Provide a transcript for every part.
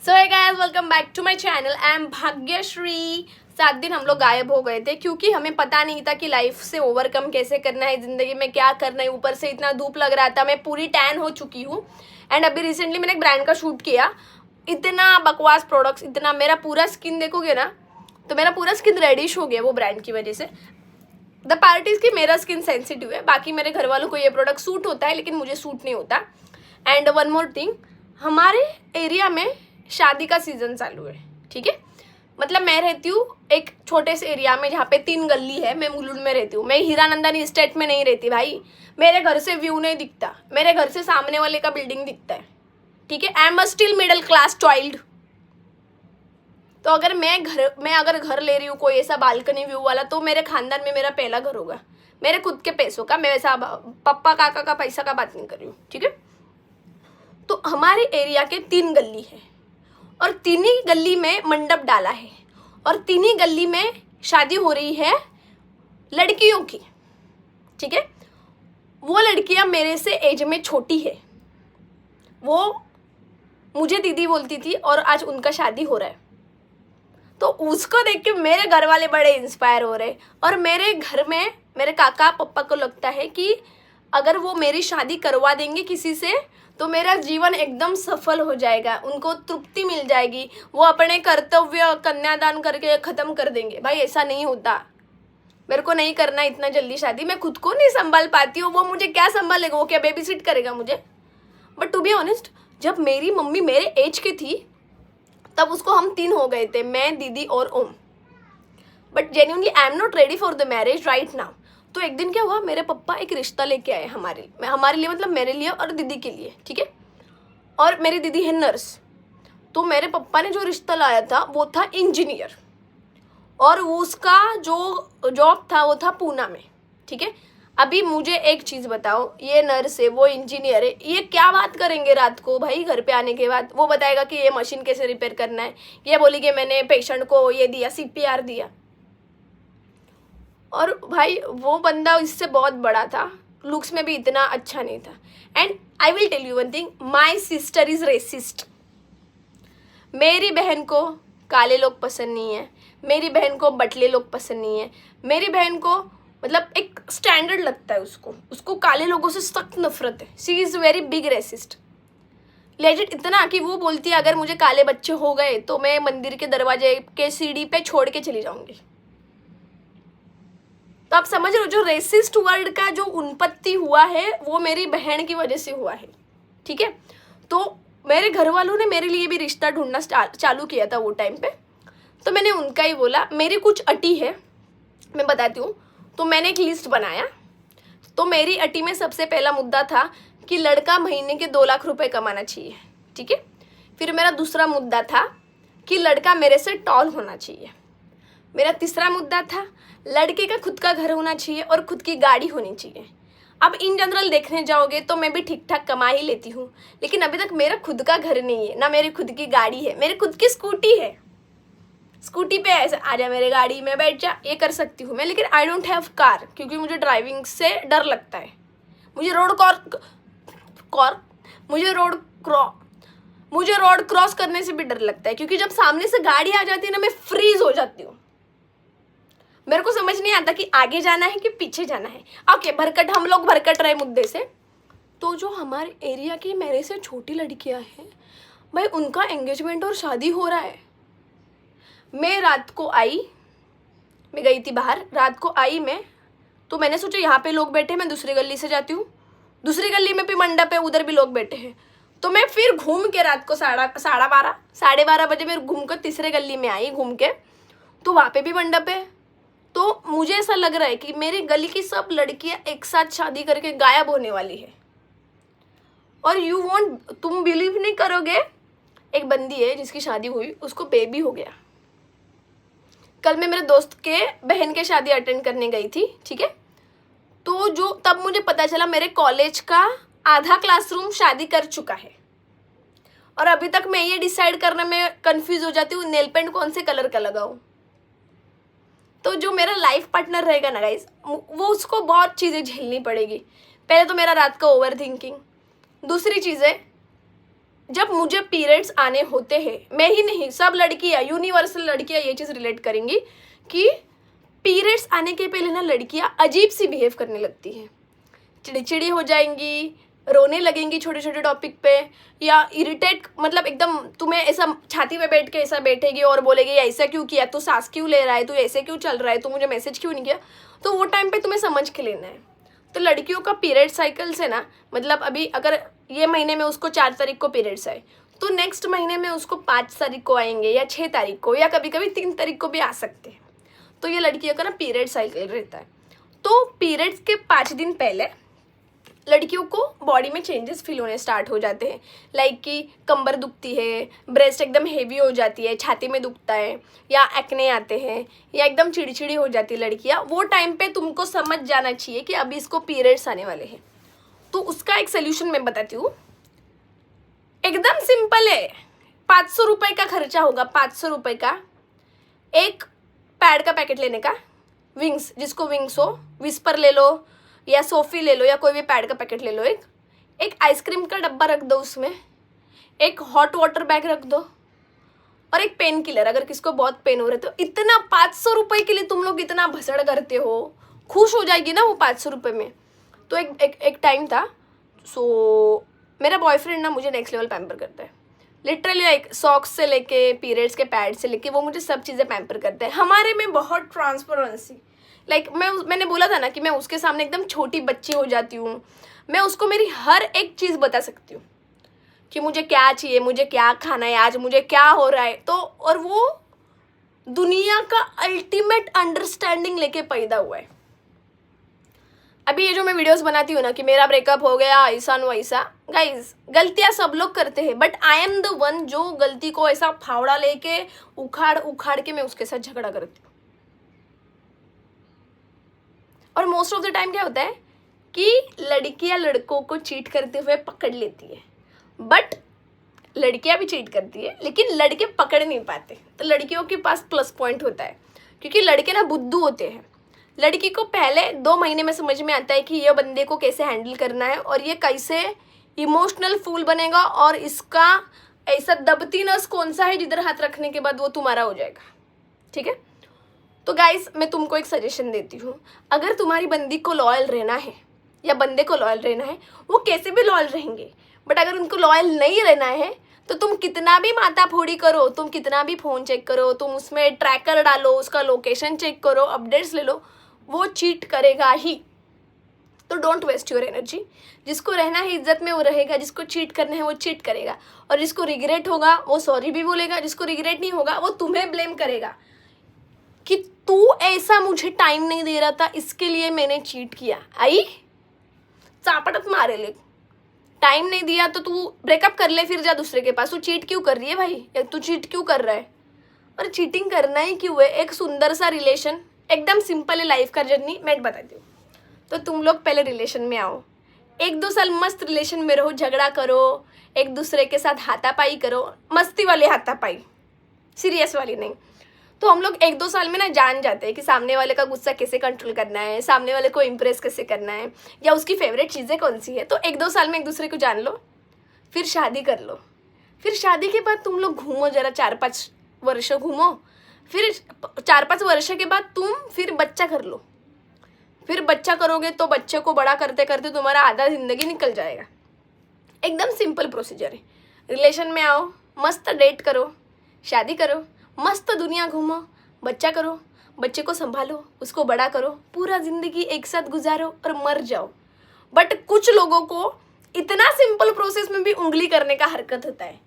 So hey guys, welcome back to my channel. I am Bhagyashree. 7 दिन हम लोग गायब हो गए थे क्योंकि हमें पता नहीं था कि लाइफ से ओवरकम कैसे करना है, ज़िंदगी में क्या करना है। ऊपर से इतना धूप लग रहा था, मैं पूरी टैन हो चुकी हूँ। एंड अभी रिसेंटली मैंने एक ब्रांड का शूट किया, इतना बकवास प्रोडक्ट्स, इतना मेरा पूरा स्किन देखोगे ना तो मेरा पूरा स्किन रेडिश हो गया वो ब्रांड की वजह से। द पार्ट इज़ कि मेरा स्किन सेंसिटिव है, बाकी मेरे घर वालों को ये प्रोडक्ट सूट होता है लेकिन मुझे सूट नहीं होता। एंड वन मोर थिंग, हमारे एरिया में शादी का सीज़न चालू है, ठीक है। मतलब मैं रहती हूँ एक छोटे से एरिया में जहाँ पे 3 गली है। मैं मुलुंड में रहती हूँ, मैं हीरानंदानी स्टेट में नहीं रहती भाई। मेरे घर से व्यू नहीं दिखता, मेरे घर से सामने वाले का बिल्डिंग दिखता है, ठीक है। I am a still middle class child. तो अगर मैं अगर घर ले रही हूँ कोई ऐसा बालकनी व्यू वाला, तो मेरे खानदान में मेरा पहला घर होगा, मेरे खुद के पैसों का। मैं वैसा पप्पा काका का पैसा का बात नहीं कर रही हूँ, ठीक है। तो हमारे एरिया के 3 गली है और 3 ही गली में मंडप डाला है और 3 ही गली में शादी हो रही है लड़कियों की, ठीक है। वो लड़कियां मेरे से एज में छोटी है, वो मुझे दीदी बोलती थी और आज उनका शादी हो रहा है। तो उसको देख के मेरे घर वाले बड़े इंस्पायर हो रहे और मेरे घर में मेरे काका पप्पा को लगता है कि अगर वो मेरी शादी करवा देंगे किसी से तो मेरा जीवन एकदम सफल हो जाएगा, उनको तृप्ति मिल जाएगी, वो अपने कर्तव्य कन्यादान करके ख़त्म कर देंगे। भाई ऐसा नहीं होता, मेरे को नहीं करना इतना जल्दी शादी, मैं खुद को नहीं संभाल पाती हूँ, वो मुझे क्या संभालेगा, वो क्या बेबी सिट करेगा मुझे। बट टू बी ऑनेस्ट, जब मेरी मम्मी मेरे एज की थी तब उसको हम 3 हो गए थे, मैं दीदी और Om. But genuinely I am not ready for the marriage right now. तो एक दिन क्या हुआ, मेरे पप्पा एक रिश्ता लेके आए हमारे लिए, मतलब मेरे लिए और दीदी के लिए, ठीक है। और मेरी दीदी है नर्स। तो मेरे पप्पा ने जो रिश्ता लाया था वो था इंजीनियर और उसका जो जॉब था वो था पूना में, ठीक है। अभी मुझे एक चीज़ बताओ, ये नर्स है वो इंजीनियर है, ये क्या बात करेंगे रात को भाई घर पे आने के बाद? वो बताएगा कि ये मशीन कैसे रिपेयर करना है, ये बोलेगी मैंने पेशेंट को ये दिया, CPR दिया। और भाई वो बंदा इससे बहुत बड़ा था, लुक्स में भी इतना अच्छा नहीं था। And I will tell you one thing, my sister is racist. मेरी बहन को काले लोग पसंद नहीं है, मेरी बहन को बटले लोग पसंद नहीं है, मेरी बहन को मतलब एक स्टैंडर्ड लगता है उसको काले लोगों से सख्त नफरत है। She is very big racist, legit इतना कि वो बोलती है अगर मुझे काले बच्चे हो गए तो मैं मंदिर के दरवाजे के सीढ़ी पे छोड़ के चली जाऊंगी। तो आप समझ रहे हो, जो रेसिस्ट वर्ड का जो उत्पत्ति हुआ है वो मेरी बहन की वजह से हुआ है, ठीक है। तो मेरे घर वालों ने मेरे लिए भी रिश्ता ढूंढना चालू किया था वो टाइम पे। तो मैंने उनका ही बोला, मेरी कुछ अटी है, मैं बताती हूँ। तो मैंने एक लिस्ट बनाया। तो मेरी अटी में सबसे पहला मुद्दा था कि लड़का महीने के 2 लाख रुपए कमाना चाहिए, ठीक है। फिर मेरा दूसरा मुद्दा था कि लड़का मेरे से टॉल होना चाहिए। मेरा तीसरा मुद्दा था लड़के का खुद का घर होना चाहिए और खुद की गाड़ी होनी चाहिए। अब इन जनरल देखने जाओगे तो मैं भी ठीक ठाक कमा ही लेती हूँ, लेकिन अभी तक मेरा खुद का घर नहीं है, ना मेरी खुद की गाड़ी है। मेरी खुद की स्कूटी है, स्कूटी पे ऐसे आ जा मेरे गाड़ी में बैठ जा, ये कर सकती हूँ मैं। लेकिन आई डोंट हैव कार क्योंकि मुझे ड्राइविंग से डर लगता है। मुझे रोड क्रॉस करने से भी डर लगता है क्योंकि जब सामने से गाड़ी आ जाती है ना, मैं फ्रीज हो जाती हूँ। मेरे को समझ नहीं आता कि आगे जाना है कि पीछे जाना है। ओके, हम लोग भरकट रहे मुद्दे से। तो जो हमारे एरिया की मेरे से छोटी लड़कियां हैं भाई, उनका एंगेजमेंट और शादी हो रहा है। मैं गई थी बाहर, रात को आई मैं, तो मैंने सोचा यहाँ पे लोग बैठे, मैं दूसरी गली से जाती हूँ, दूसरी गली में भी मंडप है, उधर भी लोग बैठे हैं। तो मैं फिर घूम के रात को 12:30 बजे मैं घूम कर तीसरे गली में आई घूम के, तो वहाँ पे भी मंडप है। तो मुझे ऐसा लग रहा है कि मेरी गली की सब लड़कियां एक साथ शादी करके गायब होने वाली है। और तुम बिलीव नहीं करोगे, एक बंदी है जिसकी शादी हुई, उसको बेबी हो गया। कल मैं मेरे दोस्त के बहन के शादी अटेंड करने गई थी, ठीक है। तो तब मुझे पता चला मेरे कॉलेज का आधा क्लासरूम शादी कर चुका है और अभी तक मैं ये डिसाइड करने में कंफ्यूज हो जाती हूँ नेल पेंट कौन से कलर का लगाऊं। तो जो मेरा लाइफ पार्टनर रहेगा ना गाइस, वो उसको बहुत चीज़ें झेलनी पड़ेगी। पहले तो मेरा रात का ओवर थिंकिंग, दूसरी चीज़ है जब मुझे पीरियड्स आने होते हैं, मैं ही नहीं सब लड़कियाँ, यूनिवर्सल लड़कियाँ ये चीज़ रिलेट करेंगी कि पीरियड्स आने के पहले ना लड़कियाँ अजीब सी बिहेव करने लगती हैं, चिड़चिड़ी हो जाएंगी, रोने लगेंगी छोटे छोटे टॉपिक पे, या इरिटेट, मतलब एकदम तुम्हें ऐसा छाती पे बैठ के ऐसा बैठेगी और बोलेगी ऐसा क्यों किया, तू सांस क्यों ले रहा है, तू ऐसे क्यों चल रहा है, तू मुझे मैसेज क्यों नहीं किया। तो वो टाइम पे तुम्हें समझ के लेना है। तो लड़कियों का पीरियड साइकिल से ना, मतलब अभी अगर ये महीने में उसको 4 तारीख को पीरियड्स आए तो नेक्स्ट महीने में उसको 5 तारीख को आएंगे या 6 तारीख को या कभी कभी 3 तारीख को भी आ सकते हैं। तो ये लड़कियों का ना पीरियड साइकिल रहता है। तो पीरियड्स के 5 दिन पहले लड़कियों को बॉडी में चेंजेस फील होने स्टार्ट हो जाते हैं, लाइक कि कंबर दुखती है, ब्रेस्ट एकदम हेवी हो जाती है, छाती में दुखता है, या एक्ने आते हैं, या एकदम चिड़चिड़ी हो जाती है लड़कियाँ। वो टाइम पे तुमको समझ जाना चाहिए कि अभी इसको पीरियड्स आने वाले हैं। तो उसका एक सोल्यूशन मैं बताती हूँ, एकदम सिंपल है। 500 रुपये का खर्चा होगा, 500 रुपये का एक पैड का पैकेट लेने का, विंग्स, जिसको विंग्स हो, विस्पर ले लो या सोफी ले लो या कोई भी पैड का पैकेट ले लो, एक आइसक्रीम का डब्बा रख दो, उसमें एक हॉट वाटर बैग रख दो, और एक पेन किलर अगर किसको बहुत पेन हो रहा है। तो इतना 500 रुपये के लिए तुम लोग इतना भसड़ करते हो, खुश हो जाएगी ना वो 500 रुपये में। तो एक टाइम था, सो मेरा बॉयफ्रेंड ना मुझे नेक्स्ट लेवल पैम्पर करता है, लिटरली लाइक सॉक्स से लेके पीरियड्स के पैड से लेके वो मुझे सब चीज़ें पैम्पर करते हैं। हमारे में बहुत ट्रांसपेरेंसी, लाइक मैंने बोला था ना कि मैं उसके सामने एकदम छोटी बच्ची हो जाती हूँ। मैं उसको मेरी हर एक चीज़ बता सकती हूँ कि मुझे क्या चाहिए, मुझे क्या खाना है, आज मुझे क्या हो रहा है। तो और वो दुनिया का अल्टीमेट अंडरस्टैंडिंग लेके पैदा हुआ है। अभी ये जो मैं वीडियोस बनाती हूँ ना कि मेरा ब्रेकअप हो गया, ऐसा न वैसा, गाइज गलतियाँ सब लोग करते हैं, but I am the one जो गलती को ऐसा फावड़ा लेके उखाड़ के मैं उसके साथ झगड़ा करती हूँ। और मोस्ट ऑफ द टाइम क्या होता है कि लड़कियां लड़कों को चीट करते हुए पकड़ लेती है, बट लड़कियां भी चीट करती है लेकिन लड़के पकड़ नहीं पाते। तो लड़कियों के पास प्लस पॉइंट होता है, क्योंकि लड़के ना बुद्धू होते हैं। लड़की को पहले 2 महीने में समझ में आता है कि ये बंदे को कैसे हैंडल करना है और ये कैसे इमोशनल फूल बनेगा, और इसका ऐसा दबती नस कौन सा है जिधर हाथ रखने के बाद वो तुम्हारा हो जाएगा। ठीक है, तो गाइस मैं तुमको एक सजेशन देती हूँ, अगर तुम्हारी बंदी को लॉयल रहना है या बंदे को लॉयल रहना है, वो कैसे भी लॉयल रहेंगे, बट अगर उनको लॉयल नहीं रहना है तो तुम कितना भी माताफोड़ी करो, तुम कितना भी फ़ोन चेक करो, तुम उसमें ट्रैकर डालो, उसका लोकेशन चेक करो, अपडेट्स ले लो, वो चीट करेगा ही। तो डोंट वेस्ट योर एनर्जी। जिसको रहना है इज्जत में वो रहेगा, जिसको चीट करना है वो चीट करेगा, और जिसको रिग्रेट होगा वो सॉरी भी बोलेगा, जिसको रिग्रेट नहीं होगा वो तुम्हें ब्लेम करेगा कि तू ऐसा मुझे टाइम नहीं दे रहा था इसके लिए मैंने चीट किया। आई चापटत मारे ले, टाइम नहीं दिया तो तू ब्रेकअप कर ले, फिर जा दूसरे के पास। तू चीट क्यों कर रही है भाई, तू चीट क्यों कर रहा है, और चीटिंग करना ही क्यों है। एक सुंदर सा रिलेशन, एकदम सिंपल है लाइफ का जर्नी, मैं बताती हूँ। तो तुम लोग पहले रिलेशन में आओ, 1-2 साल मस्त रिलेशन में रहो, झगड़ा करो, एक दूसरे के साथ हाथापाई करो, मस्ती वाली हाथापाई, सीरियस वाली नहीं। तो हम लोग 1-2 साल में ना जान जाते हैं कि सामने वाले का गुस्सा कैसे कंट्रोल करना है, सामने वाले को इम्प्रेस कैसे करना है, या उसकी फेवरेट चीज़ें कौन सी है। तो 1-2 साल में एक दूसरे को जान लो, फिर शादी कर लो। फिर शादी के बाद तुम लोग घूमो जरा, 4-5 वर्ष घूमो, फिर 4-5 वर्ष के बाद तुम फिर बच्चा कर लो। फिर बच्चा करोगे तो बच्चे को बड़ा करते करते तुम्हारा आधा ज़िंदगी निकल जाएगा। एकदम सिंपल प्रोसीजर है। रिलेशन में आओ, मस्त डेट करो, शादी करो, मस्त दुनिया घूमो, बच्चा करो, बच्चे को संभालो, उसको बड़ा करो, पूरा ज़िंदगी एक साथ गुजारो और मर जाओ। बट कुछ लोगों को इतना सिंपल प्रोसेस में भी उंगली करने का हरकत होता है।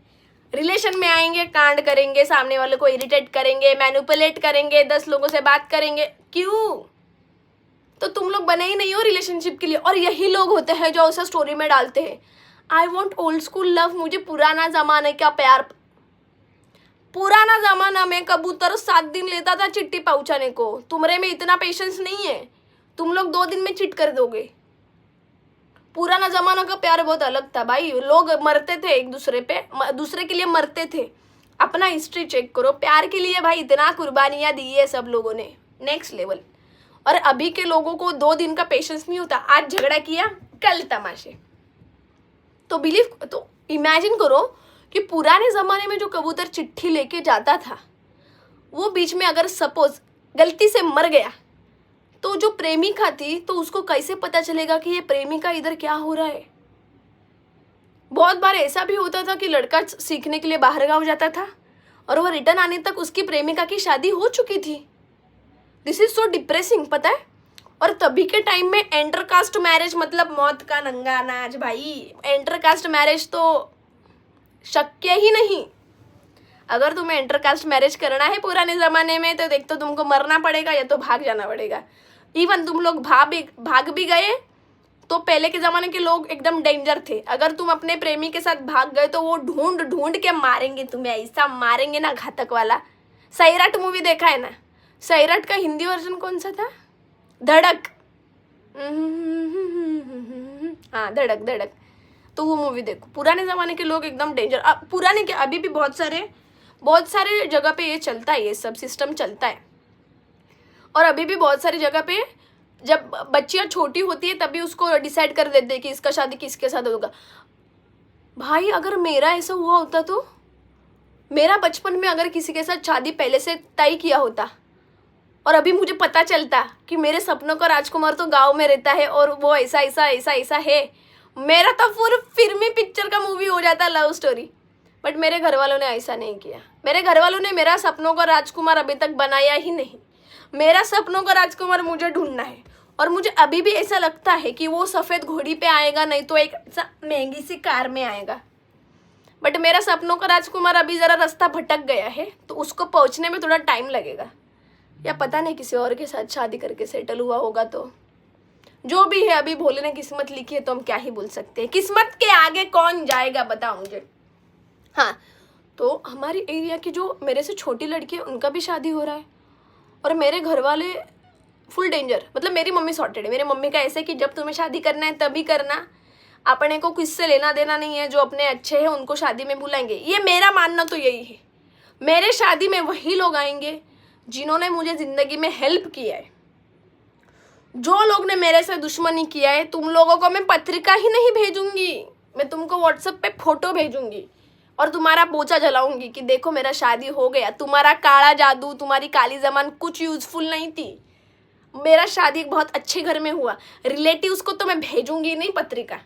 रिलेशन में आएंगे, कांड करेंगे, सामने वाले को इरिटेट करेंगे, मैनिपुलेट करेंगे, 10 लोगों से बात करेंगे। क्यों? तो तुम लोग बने ही नहीं हो रिलेशनशिप के लिए। और यही लोग होते हैं जो ऐसा स्टोरी में डालते हैं, I want old school love, मुझे पुराना ज़माने का प्यार। पुराना ज़माना में कबूतर 7 दिन लेता था चिट्ठी पहुंचाने को, तुम्हारे में इतना पेशेंस नहीं है, तुम लोग 2 दिन में चिट कर दोगे। पुराना ज़माना का प्यार बहुत अलग था भाई, लोग मरते थे एक दूसरे पे, दूसरे के लिए मरते थे। अपना हिस्ट्री चेक करो, प्यार के लिए भाई इतना कुर्बानियाँ दी है सब लोगों ने, नेक्स्ट लेवल। और अभी के लोगों को 2 दिन का पेशेंस नहीं होता, आज झगड़ा किया कल तमाशे। तो इमेजिन करो कि पुराने ज़माने में जो कबूतर चिट्ठी लेके जाता था वो बीच में अगर सपोज गलती से मर गया तो जो प्रेमिका थी तो उसको कैसे पता चलेगा कि ये प्रेमिका इधर क्या हो रहा है। बहुत बार ऐसा भी होता था कि लड़का सीखने के लिए बाहर गाँव जाता था और वो रिटर्न आने तक उसकी प्रेमिका की शादी हो चुकी थी। दिस इज सो डिप्रेसिंग, पता है। और तभी के टाइम में इंटरकास्ट मैरिज मतलब मौत का नंगा अनाज भाई। इंटरकास्ट मैरिज तो शक्य ही नहीं। अगर तुम्हें इंटरकास्ट मैरिज करना है पुराने ज़माने में तो देख तो तुमको मरना पड़ेगा या तो भाग जाना पड़ेगा। इवन तुम लोग भाग भी गए तो पहले के ज़माने के लोग एकदम डेंजर थे। अगर तुम अपने प्रेमी के साथ भाग गए तो वो ढूंढ ढूंढ के मारेंगे तुम्हें, ऐसा मारेंगे ना घातक वाला। सैराट मूवी देखा है ना? सैराट का हिंदी वर्जन कौन सा था? धड़क। हाँ धड़क धड़क। तो वो मूवी देखो। पुराने ज़माने के लोग एकदम डेंजर। पुराने के अभी भी बहुत सारे जगह पे ये चलता है, ये सब सिस्टम चलता है। और अभी भी बहुत सारी जगह पे जब बच्चियाँ छोटी होती है तभी उसको डिसाइड कर देते हैं कि इसका शादी किसके साथ होगा। भाई अगर मेरा ऐसा हुआ होता तो मेरा बचपन में अगर किसी के साथ शादी पहले से तय किया होता और अभी मुझे पता चलता कि मेरे सपनों का राजकुमार तो गांव में रहता है और वो ऐसा ऐसा ऐसा ऐसा है, मेरा तो पूरा फिल्मी पिक्चर का मूवी हो जाता, लव स्टोरी। बट मेरे घर वालों ने ऐसा नहीं किया। मेरे घर वालों ने मेरा सपनों का राजकुमार अभी तक बनाया ही नहीं। मेरा सपनों का राजकुमार मुझे ढूंढना है और मुझे अभी भी ऐसा लगता है कि वो सफ़ेद घोड़ी पे आएगा, नहीं तो एक महंगी सी कार में आएगा। बट मेरा सपनों का राजकुमार अभी ज़रा रास्ता भटक गया है तो उसको पहुंचने में थोड़ा टाइम लगेगा, या पता नहीं किसी और के साथ शादी करके सेटल हुआ होगा। तो जो भी है, अभी भोले ने किस्मत लिखी है तो हम क्या ही बोल सकते हैं। किस्मत के आगे कौन जाएगा बताओ मुझे। हाँ, तो हमारी एरिया की जो मेरे से छोटी लड़की है उनका भी शादी हो रहा है और मेरे घर वाले फुल डेंजर। मतलब मेरी मम्मी सॉर्टेड है। मेरी मम्मी का ऐसे कि जब तुम्हें शादी करना है तभी करना, अपने को किससे लेना देना नहीं है। जो अपने अच्छे हैं उनको शादी में बुलाएंगे, ये मेरा मानना तो यही है। मेरे शादी में वही लोग आएंगे जिन्होंने मुझे ज़िंदगी में हेल्प किया है। जो लोग ने मेरे से दुश्मनी किया है, तुम लोगों को मैं पत्रिका ही नहीं भेजूंगी, मैं तुमको व्हाट्सएप पे फोटो भेजूंगी और तुम्हारा पोछा जलाऊंगी कि देखो मेरा शादी हो गया। तुम्हारा काला जादू, तुम्हारी काली जबान कुछ यूजफुल नहीं थी। मेरा शादी बहुत अच्छे घर में हुआ। रिलेटिव्स को तो मैं भेजूंगी नहीं पत्रिका।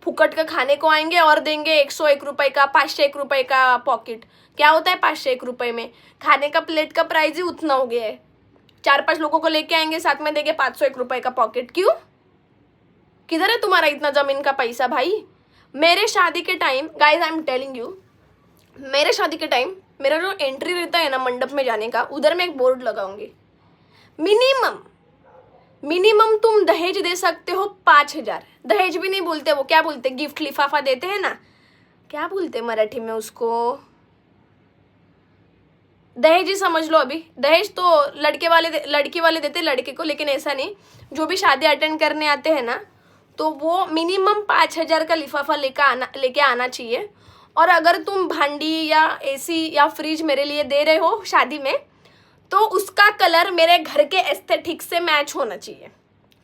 फुकट का खाने को आएंगे और देंगे 101 रुपये का, 501 रुपये का पॉकेट। क्या होता है 501 रुपये में? खाने का प्लेट का प्राइस ही उतना हो गया है। 4-5 लोगों को लेके आएंगे, साथ में देंगे 501 रुपये का पॉकेट। क्यों? किधर है तुम्हारा इतना जमीन का पैसा भाई? मेरे शादी के time, guys I am telling you, मेरे शादी के टाइम मेरा जो एंट्री रहता है ना मंडप में जाने का, उधर मैं एक बोर्ड लगाऊंगी। मिनिमम तुम दहेज दे सकते हो 5,000। दहेज भी नहीं बोलते, वो क्या बोलते, गिफ्ट लिफाफा देते हैं ना, क्या बोलते मराठी में उसको, दहेज ही समझ लो। अभी दहेज तो लड़की वाले देते लड़के को, लेकिन ऐसा नहीं। जो भी शादी अटेंड करने आते हैं ना तो वो मिनिमम 5,000 का लिफाफा लेके आना चाहिए। और अगर तुम भांडी या एसी या फ्रिज मेरे लिए दे रहे हो शादी में तो उसका कलर मेरे घर के एस्थेटिक से मैच होना चाहिए,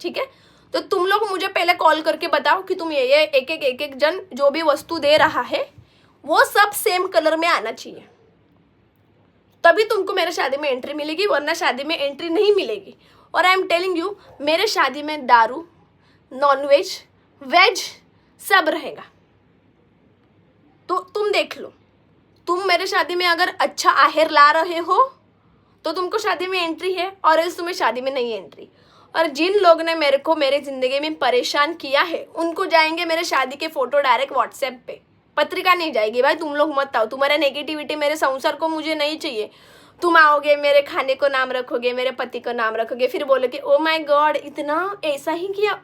ठीक है। तो तुम लोग मुझे पहले कॉल करके बताओ कि तुम ये एक जन जो भी वस्तु दे रहा है वो सब सेम कलर में आना चाहिए, तभी तुमको मेरे शादी में एंट्री मिलेगी, वरना शादी में एंट्री नहीं मिलेगी। और आई एम टेलिंग यू, मेरे शादी में दारू, नॉनवेज, वेज सब रहेगा। तो तुम देख लो, तुम मेरे शादी में अगर अच्छा आहेर ला रहे हो तो तुमको शादी में एंट्री है, और इस तुम्हें शादी में नहीं एंट्री। और जिन लोग ने मेरे को मेरे ज़िंदगी में परेशान किया है उनको जाएंगे मेरे शादी के फ़ोटो डायरेक्ट व्हाट्सएप पे, पत्रिका नहीं जाएगी। भाई तुम लोग मत आओ, तुम्हारा नेगेटिविटी मेरे संसार को मुझे नहीं चाहिए। तुम आओगे, मेरे खाने को नाम रखोगे, मेरे पति को नाम रखोगे, फिर बोलोगे ओ माय गॉड इतना ऐसा ही किया।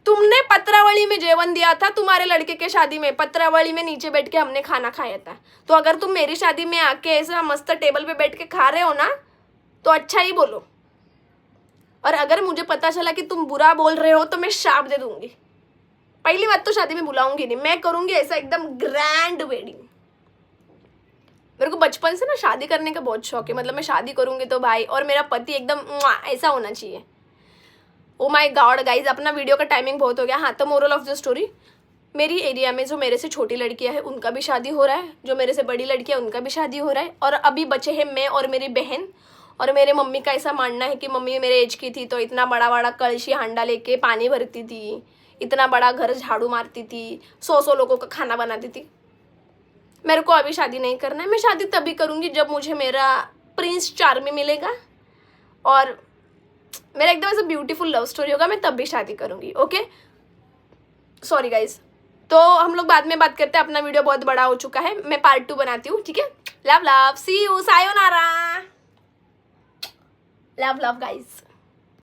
तुमने पत्रावली में जेवन दिया था तुम्हारे लड़के के शादी में, पत्रावली में नीचे बैठ के हमने खाना खाया था। तो अगर तुम मेरी शादी में आके ऐसा मस्त टेबल पे बैठ के खा रहे हो ना तो अच्छा ही बोलो। और अगर मुझे पता चला कि तुम बुरा बोल रहे हो तो मैं शाप दे दूंगी। पहली बात तो शादी में बुलाऊंगी नहीं, मैं करूंगी ऐसा एकदम ग्रैंड वेडिंग। मेरे को बचपन से ना शादी करने का बहुत शौक है। मतलब मैं शादी करूंगी तो भाई और मेरा पति एकदम ऐसा होना चाहिए। ओ माय गॉड गाइज, अपना वीडियो का टाइमिंग बहुत हो गया। हाँ, तो मोरल ऑफ द स्टोरी, मेरी एरिया में जो मेरे से छोटी लड़कियां हैं उनका भी शादी हो रहा है, जो मेरे से बड़ी लड़कियां उनका भी शादी हो रहा है, और अभी बचे हैं मैं और मेरी बहन। और मेरे मम्मी का ऐसा मानना है कि मम्मी मेरे एज की थी तो इतना बड़ा बड़ा कलशी हांडा लेके पानी भरती थी, इतना बड़ा घर झाड़ू मारती थी, 100 लोगों का खाना बनाती थी। मेरे को अभी शादी नहीं करना है। मैं शादी तभी करूँगी जब मुझे मेरा प्रिंस चार्मी मिलेगा और मेरा एकदम ऐसा ब्यूटीफुल लव स्टोरी होगा, मैं तब भी शादी करूँगी। Okay, sorry guys. तो हम लोग बाद में बात करते हैं, अपना वीडियो बहुत बड़ा हो चुका है, मैं पार्ट 2 बनाती हूँ, ठीक है। Love love, see you, sayonara, love love guys.